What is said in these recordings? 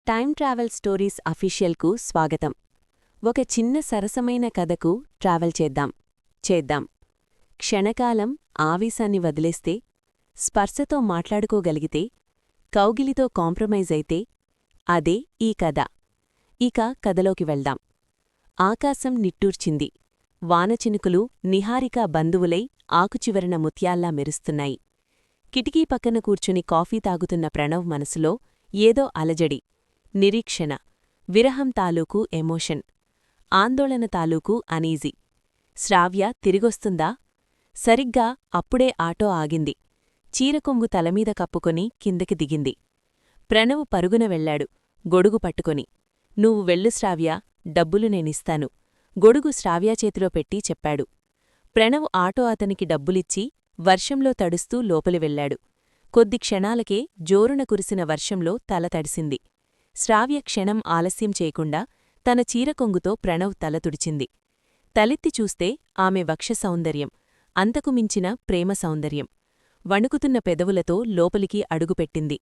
Time travel stories అఫీషియల్కు స్వాగతం. ఒక చిన్న సరసమైన కథకు ట్రావెల్ చేద్దాం. క్షణకాలం ఆవేశాన్ని వదిలేస్తే, స్పర్శతో మాట్లాడుకోగలిగితే, కౌగిలితో కాంప్రమైజ్ అయితే అదే ఈ కథ. ఇక కథలోకి వెళ్దాం. ఆకాశం నిట్టూర్చింది. వానచినుకులు నిహారిక బంధువులై ఆకుచివరన ముత్యాల్లా మెరుస్తున్నాయి. కిటికీ పక్కన కూర్చుని కాఫీ తాగుతున్న ప్రణవ్ మనసులో ఏదో అలజడి, నిరీక్షణ, విరహం తాలూకు ఎమోషన్, ఆందోళన తాలూకు అనీజీ. శ్రావ్య తిరిగొస్తుందా? సరిగ్గా అప్పుడే ఆటో ఆగింది. చీరకొంగు తలమీద కప్పుకొని కిందకి దిగింది. ప్రణవ్ పరుగున వెళ్లాడు, గొడుగు పట్టుకొని. నువ్వు వెళ్ళు శ్రావ్యా, డబ్బులు నేనిస్తాను, గొడుగు శ్రావ్య చేతిలో పెట్టి చెప్పాడు. ప్రణవ్ ఆటో అతనికి డబ్బులిచ్చి వర్షంలో తడుస్తూ లోపలి వెళ్లాడు. కొద్ది క్షణాలకే జోరున కురిసిన వర్షంలో తల తడిసింది. శ్రావ్య క్షణం ఆలస్యం చేయకుండా తన చీరకొంగుతో ప్రణవ్ తల తుడిచింది. తలెత్తి చూస్తే ఆమె వక్ష సౌందర్యం, అంతకు మించిన ప్రేమ సౌందర్యం. వణుకుతున్న పెదవులతో లోపలికి అడుగుపెట్టింది.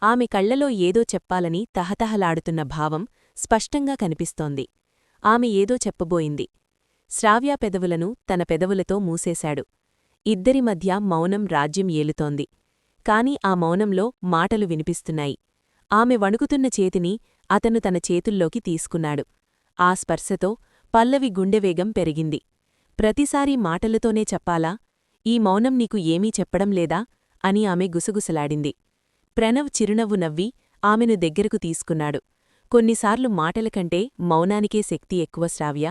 ఆమె కళ్లలో ఏదో చెప్పాలని తహతహలాడుతున్న భావం స్పష్టంగా కనిపిస్తోంది. ఆమె ఏదో చెప్పబోయింది. శ్రావ్య పెదవులను తన పెదవులతో మూసేశాడు. ఇద్దరి మధ్య మౌనం రాజ్యం ఏలుతోంది. కాని ఆ మౌనంలో మాటలు వినిపిస్తున్నాయి. ఆమె వణుకుతున్న చేతిని అతను తన చేతుల్లోకి తీసుకున్నాడు. ఆ స్పర్శతో పల్లవి గుండెవేగం పెరిగింది. ప్రతిసారీ మాటలతోనే చెప్పాలా? ఈ మౌనం నీకు ఏమీ చెప్పడం లేదా? అని ఆమె గుసగుసలాడింది. ప్రణవ్ చిరునవ్వు నవ్వి ఆమెను దగ్గరకు తీసుకున్నాడు. కొన్నిసార్లు మాటలకంటే మౌనానికే శక్తి ఎక్కువ శ్రావ్య.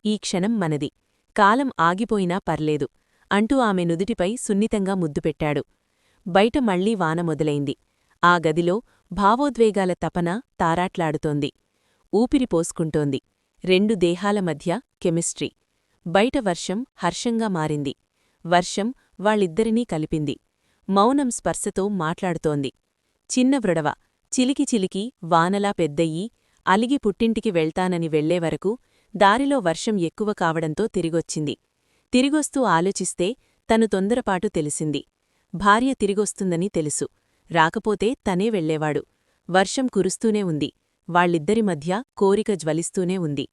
ఈ క్షణం మనది. కాలం ఆగిపోయినా పర్లేదు అంటూ ఆమె నుదుటిపై సున్నితంగా ముద్దుపెట్టాడు. బయట మళ్లీ వాన మొదలైంది. ఆ గదిలో భావోద్వేగాల తపన తారాట్లాడుతోంది. ఊపిరి పోసుకుంటోంది. రెండు దేహాల మధ్య కెమిస్ట్రీ. బయట వర్షం హర్షంగా మారింది. వర్షం వాళ్ళిద్దరినీ కలిపింది. మౌనం స్పర్శతో మాట్లాడుతోంది. చిన్న వృడవ, చిలికి చిలికి వానలా పెద్దయ్యి, అలిగి పుట్టింటికి వెళ్తానని వెళ్లేవరకు దారిలో వర్షం ఎక్కువ కావడంతో తిరిగొచ్చింది. తిరిగొస్తూ ఆలోచిస్తే తను తొందరపాటు తెలిసింది. భార్య తిరిగొస్తుందని తెలుసు. రాకపోతే తనే వెళ్లేవాడు. వర్షం కురుస్తూనే ఉంది. వాళ్ళిద్దరి మధ్య కోరిక జ్వలిస్తూనే ఉంది.